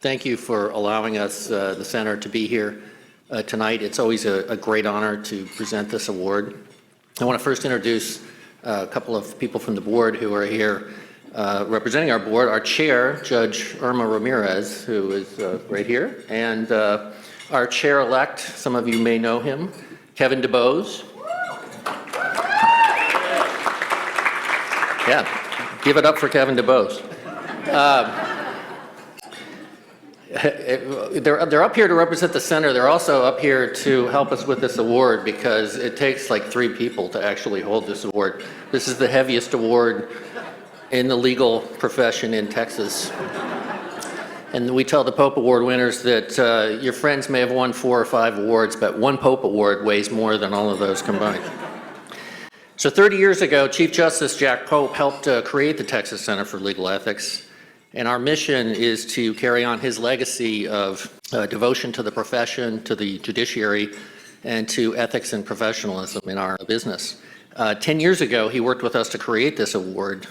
Thank you for allowing us, the center, to be here tonight. It's always a great honor to present this award. I want to first introduce a couple of people from the board who are here representing our board. Our chair, Judge Irma Ramirez, who is right here, and our chair-elect, some of you may know him, Kevin DuBose. Yeah, give it up for Kevin DuBose. They're up here to represent the center. They're also up here to help us with this award because it takes like 3 people to actually hold this award. This is the heaviest award in the legal profession in Texas. And we tell the Pope Award winners that your friends may have won 4 or 5 awards, but one Pope Award weighs more than all of those combined. So 30 years ago, Chief Justice Jack Pope helped create the Texas Center for Legal Ethics. And our mission is to carry on his legacy of devotion to the profession, to the judiciary, and to ethics and professionalism in our business. 10 years ago, he worked with us to create this award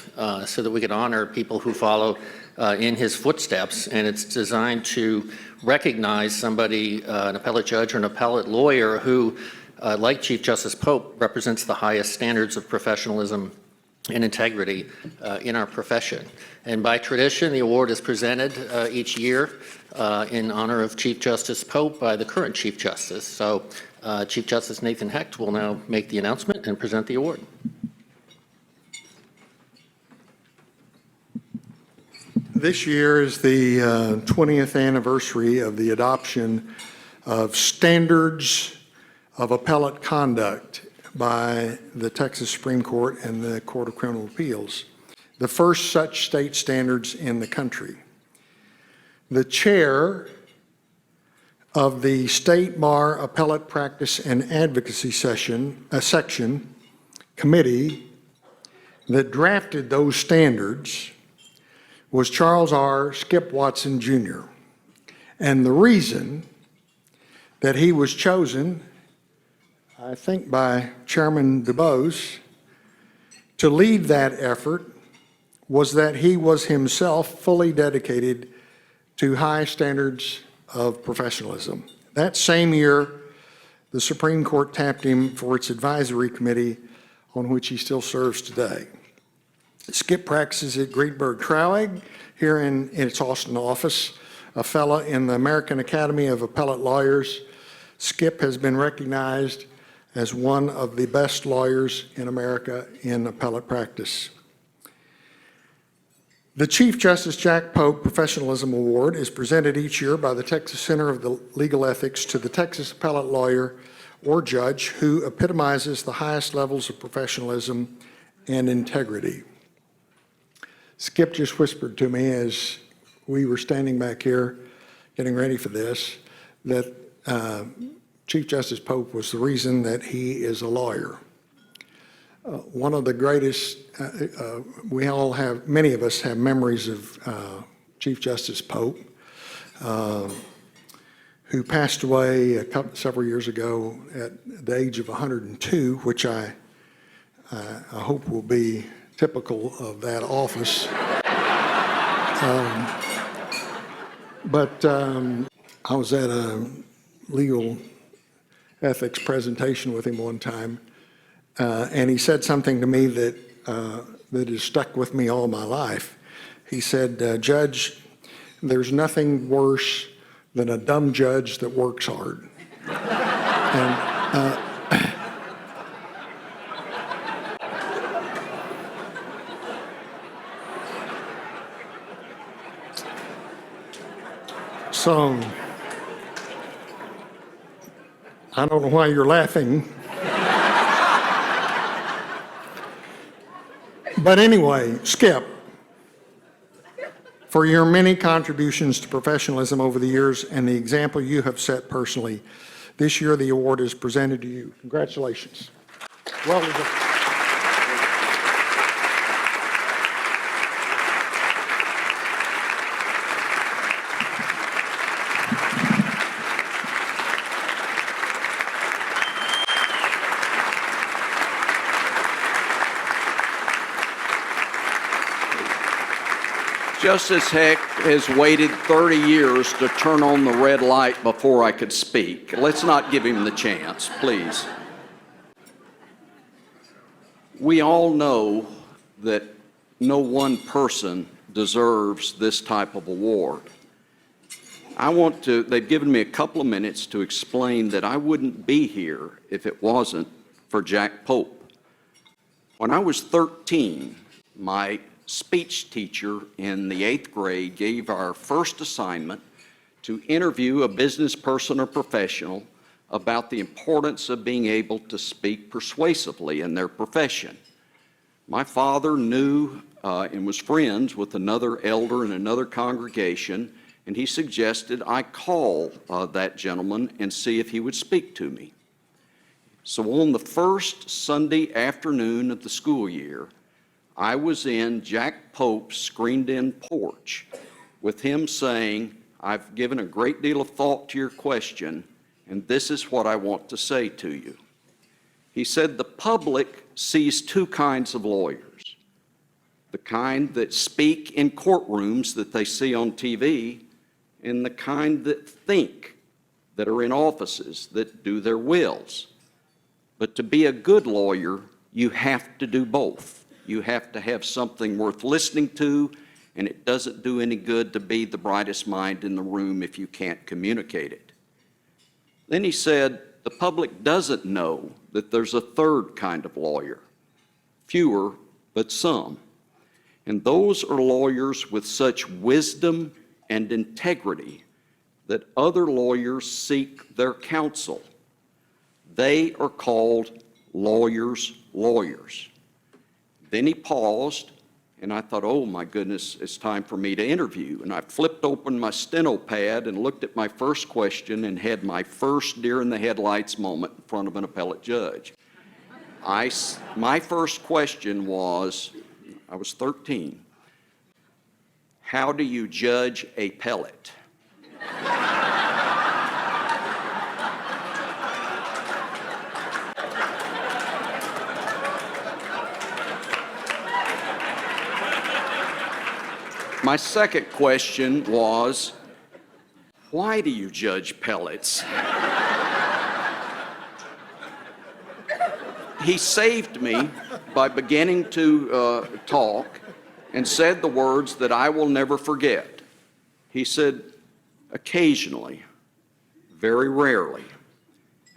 so that we could honor people who follow in his footsteps. And it's designed to recognize somebody, an appellate judge or an appellate lawyer who, like Chief Justice Pope, represents the highest standards of professionalism and integrity in our profession. And by tradition, the award is presented each year in honor of Chief Justice Pope by the current Chief Justice. So Chief Justice Nathan Hecht will now make the announcement and present the award. This year is the 20th anniversary of the adoption of standards of appellate conduct by the Texas Supreme Court and the Court of Criminal Appeals, the first such state standards in the country. The chair of the State Bar Appellate Practice and Advocacy section committee that drafted those standards was Charles R. Skip Watson, Jr. And the reason that he was chosen, I think by Chairman DuBose, to lead that effort was that he was himself fully dedicated to high standards of professionalism. That same year, the Supreme Court tapped him for its advisory committee on which he still serves today. Skip practices at Greenberg Traurig here in its Austin office, a fellow in the American Academy of Appellate Lawyers. Skip has been recognized as one of the best lawyers in America in appellate practice. The Chief Justice Jack Pope Professionalism Award is presented each year by the Texas Center of the Legal Ethics to the Texas appellate lawyer or judge who epitomizes the highest levels of professionalism and integrity. Skip just whispered to me as we were standing back here getting ready for this that Chief Justice Pope was the reason that he is a lawyer. One of the greatest, many of us have memories of Chief Justice Pope, who passed away several years ago at the age of 102, which I hope will be typical of that office. But I was at a legal ethics presentation with him one time, and he said something to me that has stuck with me all my life. He said, "Judge, there's nothing worse than a dumb judge that works hard." And so I don't know why you're laughing. But anyway, Skip, for your many contributions to professionalism over the years and the example you have set personally, this year the award is presented to you. Congratulations. Well done. Justice Heck has waited 30 years to turn on the red light before I could speak. Let's not give him the chance, please. We all know that no one person deserves this type of award. They've given me a couple of minutes to explain that I wouldn't be here if it wasn't for Jack Pope. When I was 13, my speech teacher in the 8th grade gave our first assignment to interview a business person or professional about the importance of being able to speak persuasively in their profession. My father knew and was friends with another elder in another congregation, and he suggested I call that gentleman and see if he would speak to me. So on the first Sunday afternoon of the school year, I was in Jack Pope's screened-in porch with him saying, "I've given a great deal of thought to your question, and this is what I want to say to you." He said, "The public sees two kinds of lawyers, the kind that speak in courtrooms that they see on TV, and the kind that think, that are in offices, that do their wills. But to be a good lawyer, you have to do both. You have to have something worth listening to, and it doesn't do any good to be the brightest mind in the room if you can't communicate it." Then he said, "The public doesn't know that there's a third kind of lawyer, fewer, but some. And those are lawyers with such wisdom and integrity that other lawyers seek their counsel. They are called lawyers' lawyers." Then he paused, and I thought, oh my goodness, it's time for me to interview. And I flipped open my steno pad and looked at my first question and had my first deer in the headlights moment in front of an appellate judge. My first question was, I was 13, "How do you judge a pellet?" My second question was, "Why do you judge pellets?" He saved me by beginning to talk and said the words that I will never forget. He said, "Occasionally, very rarely,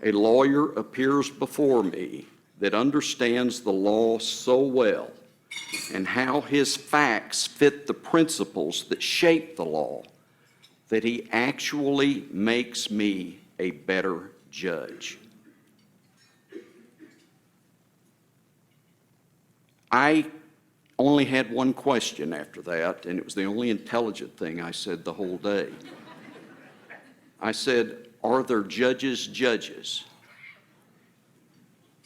a lawyer appears before me that understands the law so well and how his facts fit the principles that shape the law, that he actually makes me a better judge." I only had one question after that, and it was the only intelligent thing I said the whole day. I said, "Are there judges judges?"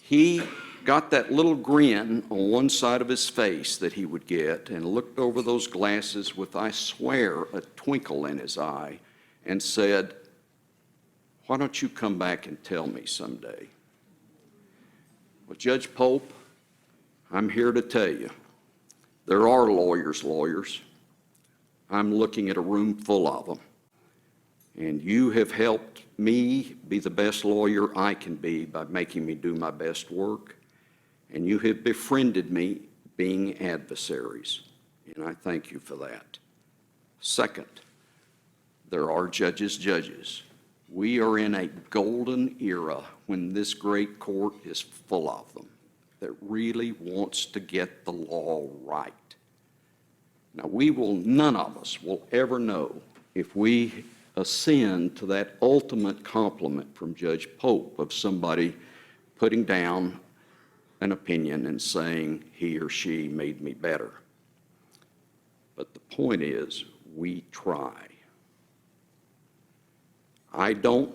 He got that little grin on one side of his face that he would get and looked over those glasses with, I swear, a twinkle in his eye and said, "Why don't you come back and tell me someday?" Well, Judge Pope, I'm here to tell you, there are lawyers. I'm looking at a room full of them. And you have helped me be the best lawyer I can be by making me do my best work. And you have befriended me being adversaries, and I thank you for that. Second, there are judges. We are in a golden era when this great court is full of them that really wants to get the law right. Now, none of us will ever know if we ascend to that ultimate compliment from Judge Pope of somebody putting down an opinion and saying he or she made me better. But the point is, we try. I'll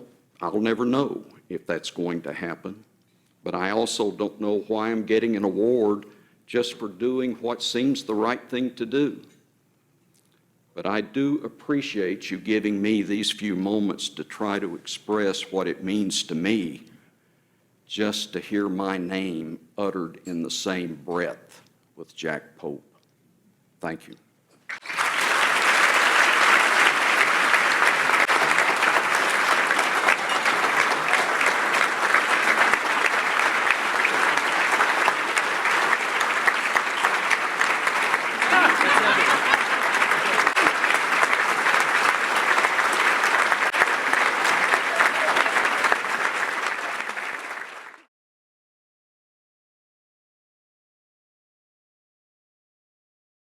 never know if that's going to happen, but I also don't know why I'm getting an award just for doing what seems the right thing to do. But I do appreciate you giving me these few moments to try to express what it means to me just to hear my name uttered in the same breath with Jack Pope. Thank you.